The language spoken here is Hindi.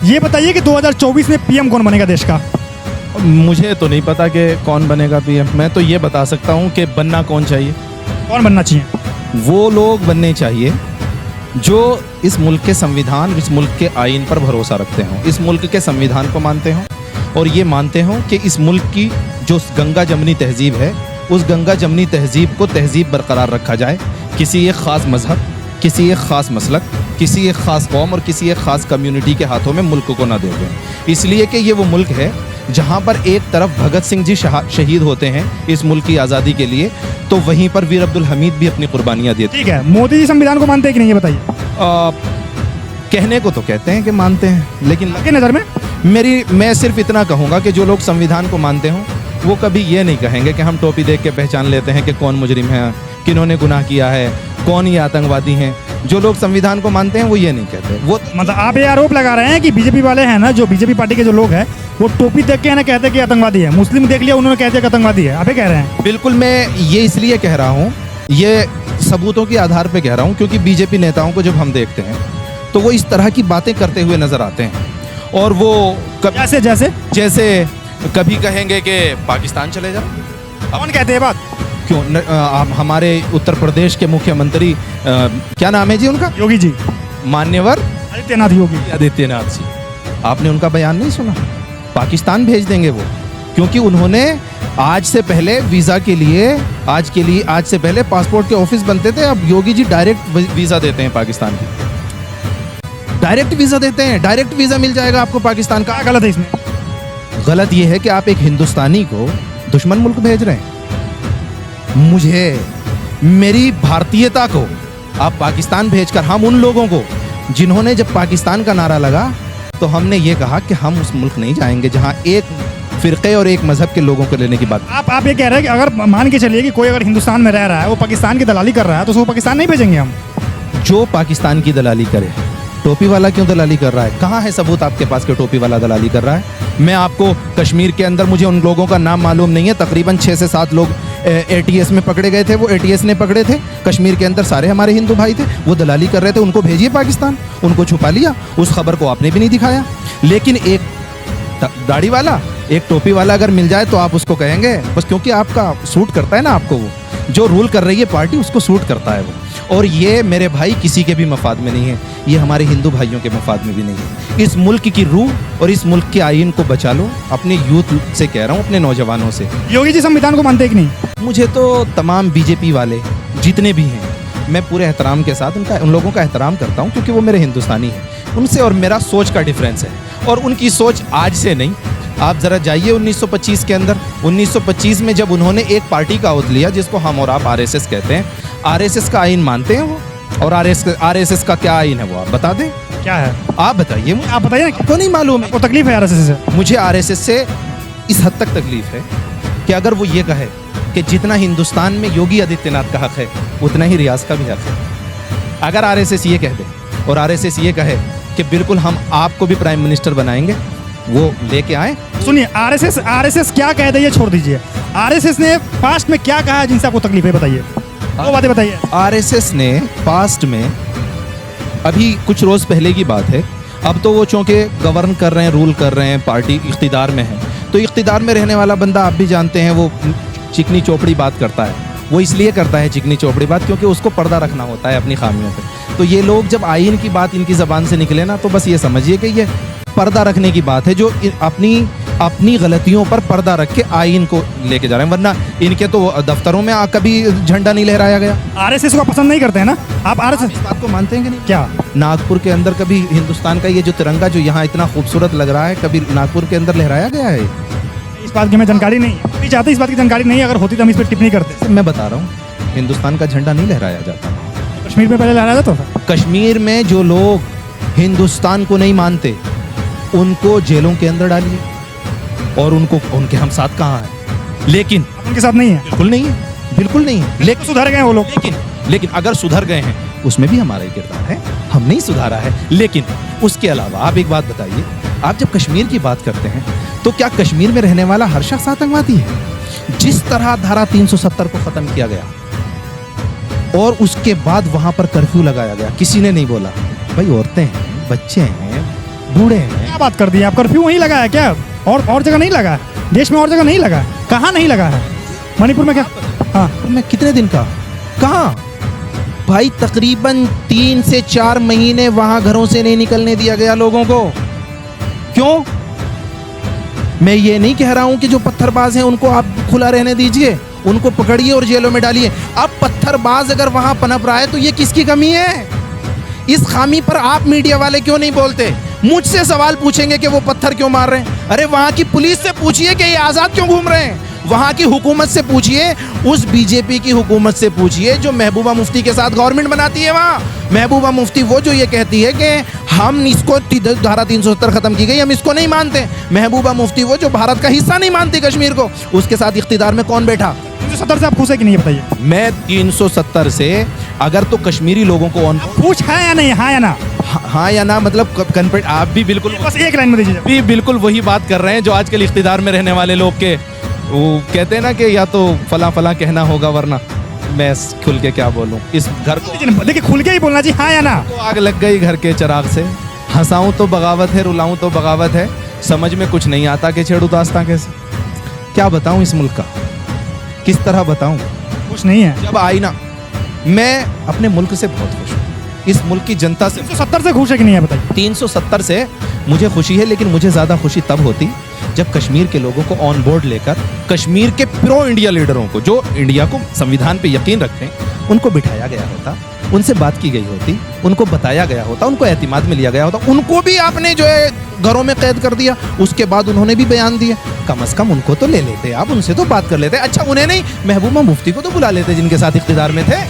ये बताइए कि 2024 में पीएम कौन बनेगा देश का? मुझे तो नहीं पता कि कौन बनेगा पीएम। मैं तो ये बता सकता हूँ कि बनना कौन चाहिए। कौन बनना चाहिए? वो लोग बनने चाहिए जो इस मुल्क के संविधान, इस मुल्क के आईन पर भरोसा रखते हों, इस मुल्क के संविधान को मानते हों और ये मानते हों कि इस मुल्क की जो गंगा जमनी तहजीब है, उस गंगा जमनी तहजीब को तहजीब बरकरार रखा जाए। किसी एक ख़ास मज़हब, किसी एक ख़ास मसलक, किसी एक ख़ास कौम और किसी एक ख़ास कम्युनिटी के हाथों में मुल्क को ना दे दें। इसलिए कि ये वो मुल्क है जहाँ पर एक तरफ भगत सिंह जी शहीद होते हैं इस मुल्क की आज़ादी के लिए, तो वहीं पर वीर अब्दुल हमीद भी अपनी कुर्बानियाँ देते हैं। ठीक है, मोदी जी संविधान को मानते हैं कि नहीं, ये बताइए। कहने को तो कहते हैं कि मानते हैं, लेकिन आपकी नज़र में? मैं सिर्फ इतना कहूँगा कि जो लोग संविधान को मानते हों वो कभी ये नहीं कहेंगे कि हम टोपी देख के पहचान लेते हैं कि कौन मुजरिम है, किन्होंने गुनाह किया है, कौन ये आतंकवादी हैं। जो लोग संविधान को मानते हैं वो ये नहीं कहते। वो मतलब आप ये आरोप लगा रहे हैं कि बीजेपी वाले हैं ना, जो बीजेपी पार्टी के जो लोग हैं, वो टोपी देख के है ना कहते हैं कि आतंकवादी है, मुस्लिम देख लिया उन्होंने कहते हैं कि आतंकवादी है। आप ये कह रहे हैं? बिल्कुल, मैं ये इसलिए कह रहा हूँ, ये सबूतों के आधार पर कह रहा हूँ, क्योंकि बीजेपी नेताओं को जब हम देखते हैं तो वो इस तरह की बातें करते हुए नजर आते हैं। और वो जैसे कभी कहेंगे कि पाकिस्तान चले जाओ। कौन कहते हैं बात? क्यों हमारे उत्तर प्रदेश के मुख्यमंत्री क्या नाम है जी उनका? योगी जी, मान्यवर आदित्यनाथ योगी। आदित्यनाथ जी, आपने उनका बयान नहीं सुना? पाकिस्तान भेज देंगे वो, क्योंकि उन्होंने आज से पहले वीज़ा के लिए आज से पहले पासपोर्ट के ऑफिस बनते थे, अब योगी जी डायरेक्ट वीज़ा देते हैं पाकिस्तान की। डायरेक्ट वीज़ा देते हैं, डायरेक्ट वीज़ा मिल जाएगा आपको पाकिस्तान का। गलत है इसमें? गलत ये है कि आप एक हिंदुस्तानी को दुश्मन मुल्क भेज रहे हैं। मुझे, मेरी भारतीयता को आप पाकिस्तान भेजकर, हम उन लोगों को जिन्होंने जब पाकिस्तान का नारा लगा तो हमने ये कहा कि हम उस मुल्क नहीं जाएंगे जहां एक फ़िरक़े और एक मज़हब के लोगों को लेने की बात। आप ये कह रहे हैं कि अगर मान के चलिए कि कोई अगर हिंदुस्तान में रह रहा है, वो पाकिस्तान की दलाली कर रहा है, तो उसको पाकिस्तान नहीं भेजेंगे हम? जो पाकिस्तान की दलाली करे, टोपी वाला क्यों दलाली कर रहा है? कहाँ है सबूत आपके पास कि टोपी वाला दलाली कर रहा है? मैं आपको कश्मीर के अंदर, मुझे उन लोगों का नाम मालूम नहीं है, तकरीबन 6 से 7 लोग ATS में पकड़े गए थे, वो ATS ने पकड़े थे कश्मीर के अंदर, सारे हमारे हिंदू भाई थे, वो दलाली कर रहे थे, उनको भेजिए पाकिस्तान। उनको छुपा लिया, उस खबर को आपने भी नहीं दिखाया। लेकिन एक दाढ़ी वाला, एक टोपी वाला अगर मिल जाए तो आप उसको कहेंगे बस क्योंकि आपका सूट करता है ना, आपको वो जो रूल कर रही है पार्टी उसको सूट करता है वो। और ये मेरे भाई किसी के भी मफाद में नहीं है, ये हमारे हिंदू भाइयों के मफाद में भी नहीं है। इस मुल्क की रूह और इस मुल्क के आईन को बचा लो, अपने यूथ से कह रहा हूँ, अपने नौजवानों से। योगी जी संविधान को मानते हैं कि नहीं? मुझे तो तमाम बीजेपी वाले जितने भी हैं, मैं पूरे एहतराम के साथ उन लोगों का एहतराम करता हूँ, क्योंकि वो मेरे हिंदुस्तानी हैं। उनसे और मेरा सोच का डिफरेंस है, और उनकी सोच आज से नहीं। आप ज़रा जाइए 1925 के अंदर, 1925 में जब उन्होंने एक पार्टी का ओथ लिया जिसको हम और आप RSS कहते हैं, RSS का आइन मानते हैं वो, और RSS का क्या आइन है वो आप बता दें? क्या है आप बताइए। आप बताइए ना, आपको नहीं मालूम है? आपको तकलीफ है RSS से? मुझे RSS से इस हद तक तकलीफ है कि अगर वो ये कहे कि जितना हिंदुस्तान में योगी आदित्यनाथ का हक है उतना ही रियाज का भी हक है, अगर RSS ये कह दे और RSS ये कहे कि बिल्कुल हम आपको भी प्राइम मिनिस्टर बनाएंगे, वो लेके आए। सुनिए, RSS क्या कह दे ये छोड़ दीजिए, RSS ने पास्ट में क्या कहा है जिनसे आपको तकलीफ है, बताइए, दो बातें बताइए। RSS ने पास्ट में, अभी कुछ रोज पहले की बात है, अब तो वो चूंकि गवर्न कर रहे हैं, रूल कर रहे हैं, पार्टी इख्तिदार में है, तो इख्तिदार में रहने वाला बंदा आप भी जानते हैं वो चिकनी चौपड़ी बात करता है। वो इसलिए करता है चिकनी चौपड़ी बात क्योंकि उसको पर्दा रखना होता है अपनी खामियों पे। तो ये लोग जब आईन की बात इनकी ज़बान से निकले ना, तो बस ये समझिए कि ये पर्दा रखने की बात है, जो अपनी गलतियों पर पर्दा रख के आईन को लेके जा रहे हैं। वरना इनके तो दफ्तरों में कभी झंडा नहीं लहराया गया। RSS को पसंद नहीं करते हैं ना आप? RSS इस बात को मानते हैं कि नहीं? क्या नागपुर के अंदर कभी हिंदुस्तान का ये जो तिरंगा जो यहाँ इतना खूबसूरत लग रहा है, कभी नागपुर के अंदर लहराया गया है? इस बात की हमें जानकारी नहीं है, नहीं चाहते इस बात की जानकारी नहीं, अगर होती तो हम इस पर टिप्पणी करते। मैं बता रहा हूँ, हिंदुस्तान का झंडा नहीं लहराया जाता। कश्मीर में पहले लहराया जाता था। कश्मीर में जो लोग हिंदुस्तान को नहीं मानते उनको जेलों के अंदर डालिए, और उनके हम साथ कहाँ हैं? लेकिन उनके साथ नहीं है, बिल्कुल नहीं है, बिल्कुल नहीं है। लेकिन सुधर गए वो लोग। लेकिन अगर सुधर गए हैं उसमें भी हमारा ही किरदार है, हम नहीं सुधारा है। लेकिन उसके अलावा आप एक बात बताइए, आप जब कश्मीर की बात करते हैं तो क्या कश्मीर में रहने वाला हर शख्स आतंकवादी है? जिस तरह धारा 370 को खत्म किया गया और उसके बाद वहां पर कर्फ्यू लगाया गया, किसी ने नहीं बोला भाई औरतें हैं, बच्चे हैं, बूढ़े हैं। क्या बात कर दी आप? कर्फ्यू वहीं लगा है क्या? और जगह नहीं लगा है? देश में और जगह नहीं लगा? कहाँ नहीं लगा है? मणिपुर में क्या? हाँ, मैं कितने दिन का? कहाँ भाई? तकरीबन 3 से 4 महीने वहां घरों से नहीं निकलने दिया गया लोगों को। क्यों? मैं ये नहीं कह रहा हूं कि जो पत्थरबाज हैं उनको आप खुला रहने दीजिए, उनको पकड़िए और जेलों में डालिए। अब पत्थरबाज अगर वहां पनप रहा है तो ये किसकी कमी है? इस खामी पर आप मीडिया वाले क्यों नहीं बोलते? मुझसे सवाल पूछेंगे कि वो पत्थर क्यों मार रहे हैं। अरे वहां की पुलिस से पूछिए कि ये आजाद क्यों घूम रहे हैं। वहां की हुकूमत से पूछिए, उस बीजेपी की हुकूमत से पूछिए जो महबूबा मुफ्ती के साथ गवर्नमेंट बनाती है। वहां महबूबा मुफ्ती वो जो ये कहती है कि हम इसको धारा 370 खत्म की गई, हम इसको नहीं मानते। महबूबा मुफ्ती वो जो भारत का हिस्सा नहीं मानती कश्मीर को, उसके साथ इख्तिदार में कौन बैठा? 370 से आप खुश है कि नहीं बताइए? मैं 370 से अगर तो कश्मीरी लोगों को ऑन खुश है या नहीं? हाँ या ना? हाँ या ना मतलब आप भी बिल्कुल बस एक लाइन में दीजिए। भी बिल्कुल वही बात कर रहे हैं जो आजकल इख्तिदार में रहने वाले लोग के वो कहते हैं ना कि या तो फला फला कहना होगा, वरना मैं खुल के क्या बोलूं। इस घर को देखिए खुल के ही बोलना चाहिए, हाँ या ना? तो आग लग गई घर के चिराग से। हंसाऊं तो बगावत है, रुलाऊं तो बगावत है, समझ में कुछ नहीं आता कि छेड़ू दास्तां कैसे। क्या बताऊं इस मुल्क का, किस तरह बताऊं? खुश नहीं है? जब आई ना, मैं अपने मुल्क से बहुत खुश हूँ, इस मुल्क की जनता से। 370 से खुश है कि नहीं है बताइए? 370 से मुझे खुशी है, लेकिन मुझे ज़्यादा खुशी तब होती जब कश्मीर के लोगों को ऑन बोर्ड लेकर कश्मीर के प्रो इंडिया लीडरों को, जो इंडिया को संविधान पे यकीन रखते हैं, उनको बिठाया गया होता, उनसे बात की गई होती, उनको बताया गया होता, उनको एतमाद में लिया गया होता। उनको भी आपने जो है घरों में कैद कर दिया, उसके बाद उन्होंने भी बयान दिया। कम से कम उनको तो ले लेते आप, उनसे तो बात कर लेते। अच्छा उन्हें नहीं, महबूबा मुफ्ती को तो बुला लेते जिनके साथ इख्तिदार में थे।